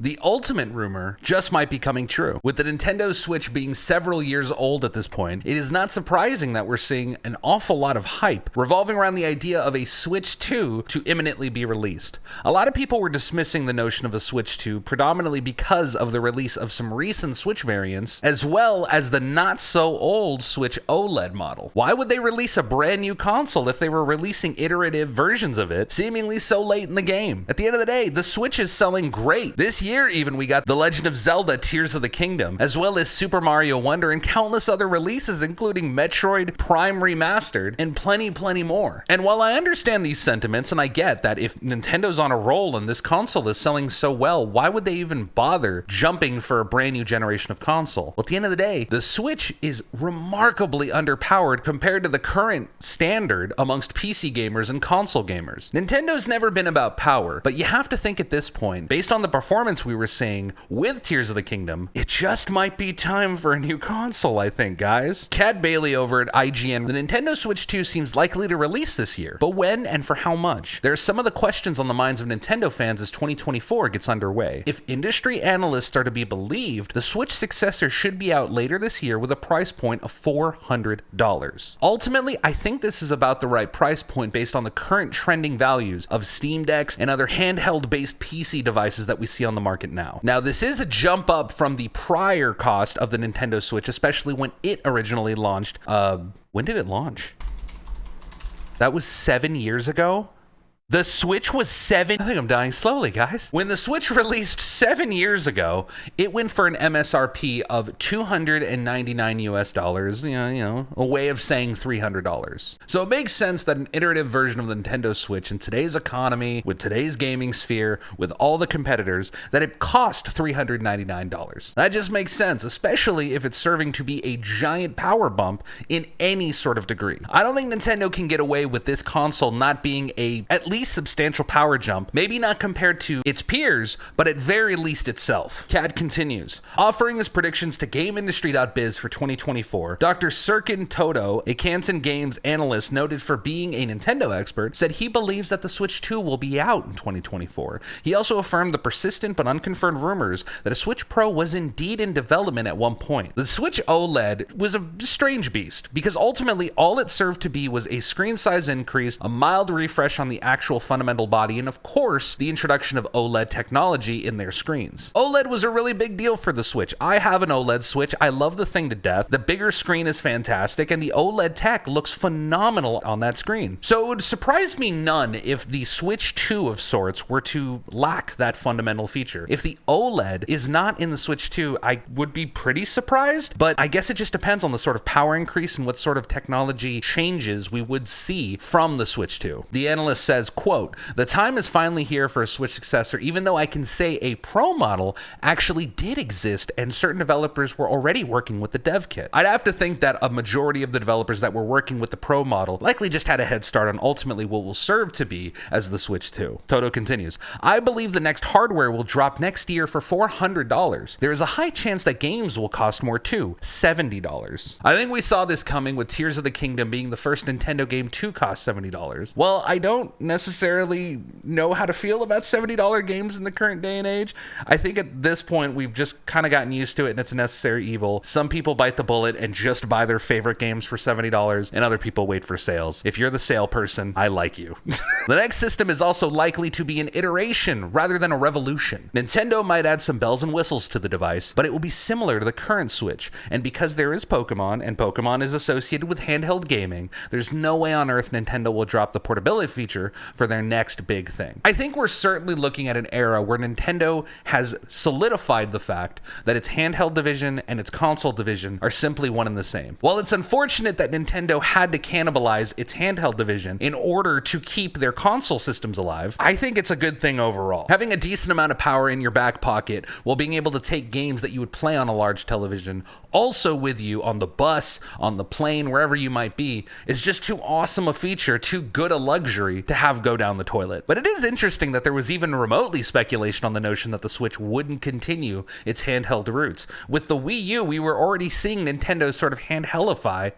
The ultimate rumor just might be coming true. With the Nintendo Switch being several years old at this point, it is not surprising that we're seeing an awful lot of hype revolving around the idea of a Switch 2 to imminently be released. A lot of people were dismissing the notion of a Switch 2 predominantly because of the release of some recent Switch variants, as well as the not-so-old Switch OLED model. Why would they release a brand new console if they were releasing iterative versions of it, seemingly so late in the game? At the end of the day, the Switch is selling great. This year even, we got The Legend of Zelda Tears of the Kingdom, as well as Super Mario Wonder and countless other releases, including Metroid Prime Remastered, and plenty more. And while I understand these sentiments, and I get that if Nintendo's on a roll and this console is selling so well, why would they even bother jumping for a brand new generation of console? Well, at the end of the day, the Switch is remarkably underpowered compared to the current standard amongst PC gamers and console gamers. Nintendo's never been about power, but you have to think at this point, based on the performance we were seeing with Tears of the Kingdom, it just might be time for a new console, I think, guys. Cad Bailey over at IGN, the Nintendo Switch 2 seems likely to release this year, but when and for how much? There are some of the questions on the minds of Nintendo fans as 2024 gets underway. If industry analysts are to be believed, the Switch successor should be out later this year with a price point of $400. Ultimately, I think this is about the right price point based on the current trending values of Steam Decks and other handheld-based PC devices that we see on the market now. Now, this is a jump up from the prior cost of the Nintendo Switch, especially when it originally launched. When did it launch? That was 7 years ago? The Switch was I think I'm dying slowly, guys. When the Switch released 7 years ago, it went for an MSRP of $299 US, you know, a way of saying $300. So it makes sense that an iterative version of the Nintendo Switch in today's economy, with today's gaming sphere, with all the competitors, that it cost $399. That just makes sense, especially if it's serving to be a giant power bump in any sort of degree. I don't think Nintendo can get away with this console not being at least substantial power jump, maybe not compared to its peers, but at very least itself. Cad continues, offering his predictions to GameIndustry.biz for 2024, Dr. Serkin Toto, a Kansan Games analyst noted for being a Nintendo expert, said he believes that the Switch 2 will be out in 2024. He also affirmed the persistent but unconfirmed rumors that a Switch Pro was indeed in development at one point. The Switch OLED was a strange beast, because ultimately all it served to be was a screen size increase, a mild refresh on the actual fundamental body, and of course, the introduction of OLED technology in their screens. OLED was a really big deal for the Switch. I have an OLED Switch. I love the thing to death. The bigger screen is fantastic, and the OLED tech looks phenomenal on that screen. So it would surprise me none if the Switch 2 of sorts were to lack that fundamental feature. If the OLED is not in the Switch 2, I would be pretty surprised, but I guess it just depends on the sort of power increase and what sort of technology changes we would see from the Switch 2. The analyst says, quote, the time is finally here for a Switch successor, even though I can say a Pro model actually did exist and certain developers were already working with the dev kit. I'd have to think that a majority of the developers that were working with the Pro model likely just had a head start on ultimately what will serve to be as the Switch 2. Toto continues, I believe the next hardware will drop next year for $400. There is a high chance that games will cost more too, $70. I think we saw this coming with Tears of the Kingdom being the first Nintendo game to cost $70. Well, I don't necessarily know how to feel about $70 games in the current day and age. I think at this point we've just kind of gotten used to it and it's a necessary evil. Some people bite the bullet and just buy their favorite games for $70 and other people wait for sales. If you're the sale person, I like you. The next system is also likely to be an iteration rather than a revolution. Nintendo might add some bells and whistles to the device, but it will be similar to the current Switch. And because there is Pokemon and Pokemon is associated with handheld gaming, there's no way on earth Nintendo will drop the portability feature for their next big thing. I think we're certainly looking at an era where Nintendo has solidified the fact that its handheld division and its console division are simply one and the same. While it's unfortunate that Nintendo had to cannibalize its handheld division in order to keep their console systems alive, I think it's a good thing overall. Having a decent amount of power in your back pocket while being able to take games that you would play on a large television also with you on the bus, on the plane, wherever you might be, is just too awesome a feature, too good a luxury to have go down the toilet. But it is interesting that there was even remotely speculation on the notion that the Switch wouldn't continue its handheld roots. With the Wii U, we were already seeing Nintendo sort of handheldify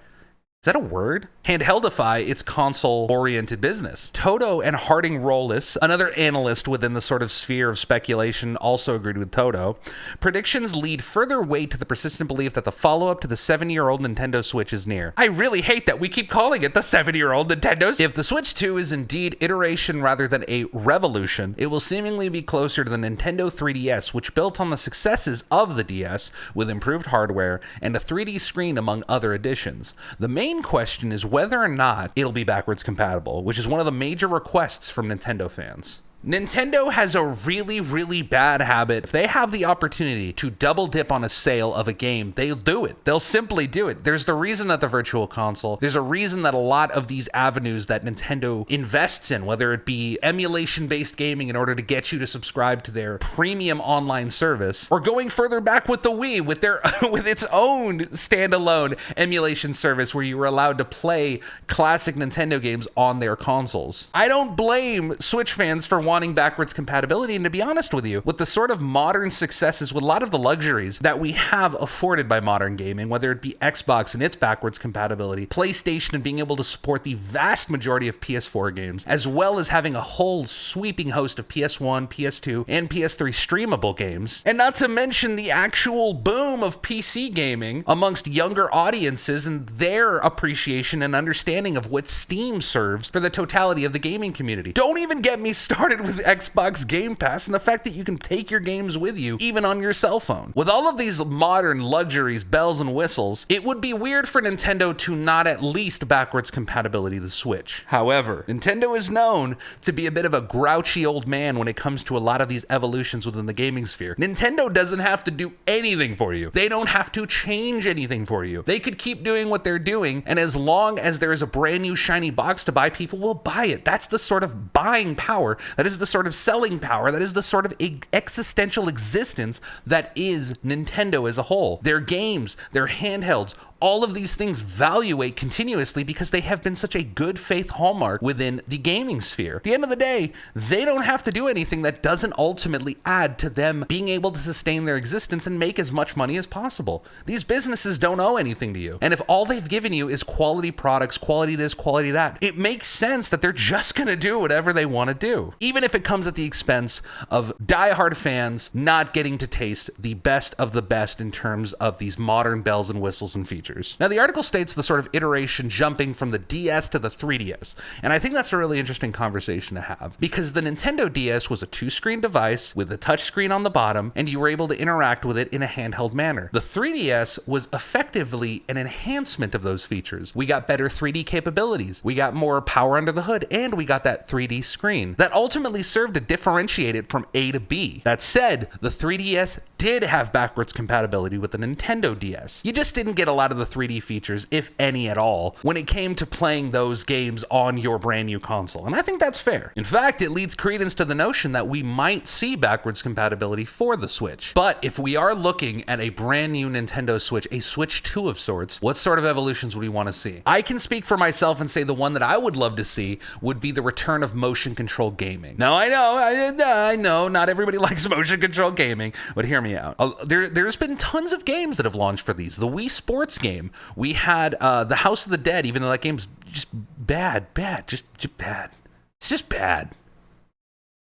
Is that a word? Handheldify its console-oriented business. Toto and Harding Rollis, another analyst within the sort of sphere of speculation, also agreed with Toto. Predictions lead further weight to the persistent belief that the follow-up to the 7-year-old Nintendo Switch is near. I really hate that we keep calling it the 7-year-old Nintendo Switch. If the Switch 2 is indeed iteration rather than a revolution, it will seemingly be closer to the Nintendo 3DS, which built on the successes of the DS with improved hardware and a 3D screen among other additions. The main question is whether or not it'll be backwards compatible, which is one of the major requests from Nintendo fans. Nintendo has a really, really bad habit. If they have the opportunity to double dip on a sale of a game, they'll do it. They'll simply do it. There's the reason that the Virtual Console, there's a reason that a lot of these avenues that Nintendo invests in, whether it be emulation-based gaming in order to get you to subscribe to their premium online service, or going further back with the Wii, with their with its own standalone emulation service where you were allowed to play classic Nintendo games on their consoles. I don't blame Switch fans for wanting backwards compatibility, and to be honest with you, with the sort of modern successes, with a lot of the luxuries that we have afforded by modern gaming, whether it be Xbox and its backwards compatibility, PlayStation and being able to support the vast majority of PS4 games, as well as having a whole sweeping host of PS1, PS2, and PS3 streamable games, and not to mention the actual boom of PC gaming amongst younger audiences and their appreciation and understanding of what Steam serves for the totality of the gaming community. Don't even get me started with Xbox Game Pass and the fact that you can take your games with you, even on your cell phone. With all of these modern luxuries, bells and whistles, it would be weird for Nintendo to not at least backwards compatibility the Switch. However, Nintendo is known to be a bit of a grouchy old man when it comes to a lot of these evolutions within the gaming sphere. Nintendo doesn't have to do anything for you. They don't have to change anything for you. They could keep doing what they're doing, and as long as there is a brand new shiny box to buy, people will buy it. That's the sort of buying power, that is the sort of selling power, that is the sort of existential existence that is Nintendo as a whole. Their games, their handhelds, all of these things valuate continuously because they have been such a good faith hallmark within the gaming sphere. At the end of the day, they don't have to do anything that doesn't ultimately add to them being able to sustain their existence and make as much money as possible. These businesses don't owe anything to you. And if all they've given you is quality products, quality this, quality that, it makes sense that they're just going to do whatever they want to do, even if it comes at the expense of diehard fans not getting to taste the best of the best in terms of these modern bells and whistles and features. Now, the article states the sort of iteration jumping from the DS to the 3DS, and I think that's a really interesting conversation to have, because the Nintendo DS was a two-screen device with a touchscreen on the bottom, and you were able to interact with it in a handheld manner. The 3DS was effectively an enhancement of those features. We got better 3D capabilities, we got more power under the hood, and we got that 3D screen that ultimately served to differentiate it from A to B. That said, the 3DS did have backwards compatibility with the Nintendo DS. You just didn't get a lot of the 3D features, if any at all, when it came to playing those games on your brand new console. And I think that's fair. In fact, it leads credence to the notion that we might see backwards compatibility for the Switch. But if we are looking at a brand new Nintendo Switch, a Switch 2 of sorts, what sort of evolutions would we want to see? I can speak for myself and say the one that I would love to see would be the return of motion control gaming. Now, I know, not everybody likes motion control gaming, but hear me out. There's been tons of games that have launched for these. The Wii Sports game. We had the House of the Dead, even though that game's just bad, just bad. It's just bad.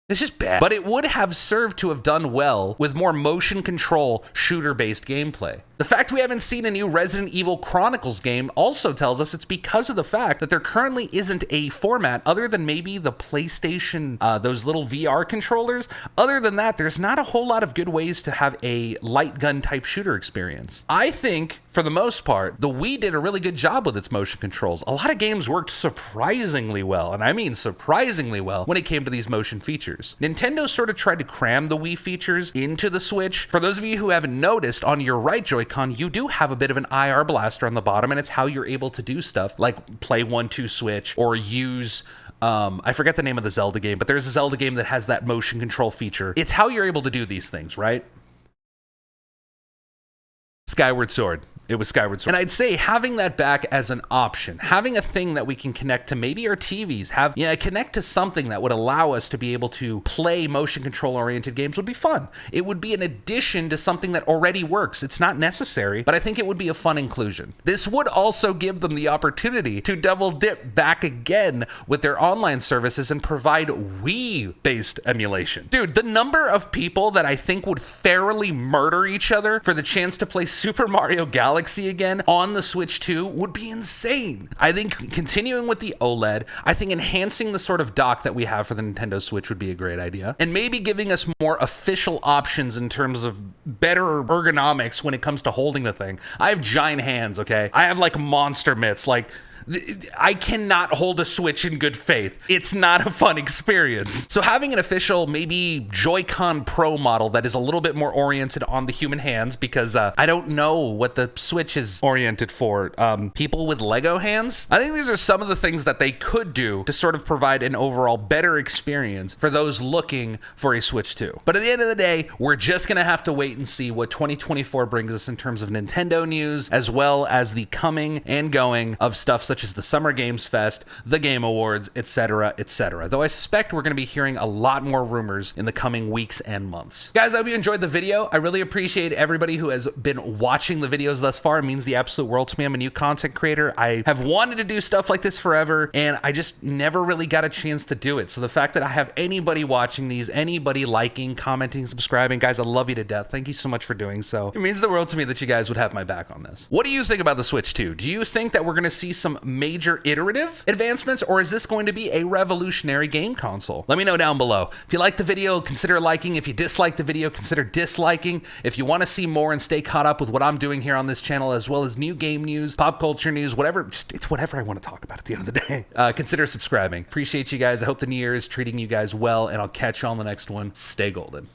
It's just bad. But it would have served to have done well with more motion control shooter-based gameplay. The fact we haven't seen a new Resident Evil Chronicles game also tells us it's because of the fact that there currently isn't a format other than maybe the PlayStation, those little VR controllers. Other than that, there's not a whole lot of good ways to have a light gun type shooter experience. I think, for the most part, the Wii did a really good job with its motion controls. A lot of games worked surprisingly well, and I mean surprisingly well, when it came to these motion features. Nintendo sort of tried to cram the Wii features into the Switch. For those of you who haven't noticed, on your right Joy-Con, you do have a bit of an IR blaster on the bottom, and it's how you're able to do stuff like play 1-2 switch or use I forget the name of the Zelda game, but there's a Zelda game that has that motion control feature. It's how you're able to do these things, right? Skyward Sword. it was Skyward Sword. And I'd say having that back as an option, having a thing that we can connect to maybe our TVs, connect to something that would allow us to be able to play motion control oriented games would be fun. It would be an addition to something that already works. It's not necessary, but I think it would be a fun inclusion. This would also give them the opportunity to double dip back again with their online services and provide Wii-based emulation. Dude, the number of people that I think would fairly murder each other for the chance to play Super Mario Galaxy again on the Switch 2 would be insane. I think continuing with the OLED, I think enhancing the sort of dock that we have for the Nintendo Switch would be a great idea, and maybe giving us more official options in terms of better ergonomics when it comes to holding the thing. I have giant hands, okay? I have like monster mitts, like I cannot hold a Switch in good faith. It's not a fun experience. So having an official, maybe Joy-Con Pro model that is a little bit more oriented on the human hands, because I don't know what the Switch is oriented for. People with Lego hands? I think these are some of the things that they could do to sort of provide an overall better experience for those looking for a Switch 2. But at the end of the day, we're just gonna have to wait and see what 2024 brings us in terms of Nintendo news, as well as the coming and going of stuff such as the Summer Games Fest, the Game Awards, etc., etc. Though I suspect we're going to be hearing a lot more rumors in the coming weeks and months. Guys, I hope you enjoyed the video. I really appreciate everybody who has been watching the videos thus far. It means the absolute world to me. I'm a new content creator. I have wanted to do stuff like this forever, and I just never really got a chance to do it. So the fact that I have anybody watching these, anybody liking, commenting, subscribing, guys, I love you to death. Thank you so much for doing so. It means the world to me that you guys would have my back on this. What do you think about the Switch 2? Do you think that we're going to see some major iterative advancements, or is this going to be a revolutionary game console? Let me know down below. If you like the video, consider liking. If you dislike the video, consider disliking. If you want to see more and stay caught up with what I'm doing here on this channel, as well as new game news, pop culture news, whatever, it's whatever I want to talk about at the end of the day. Consider subscribing. Appreciate you guys. I hope the new year is treating you guys well, and I'll catch you on the next one. Stay golden.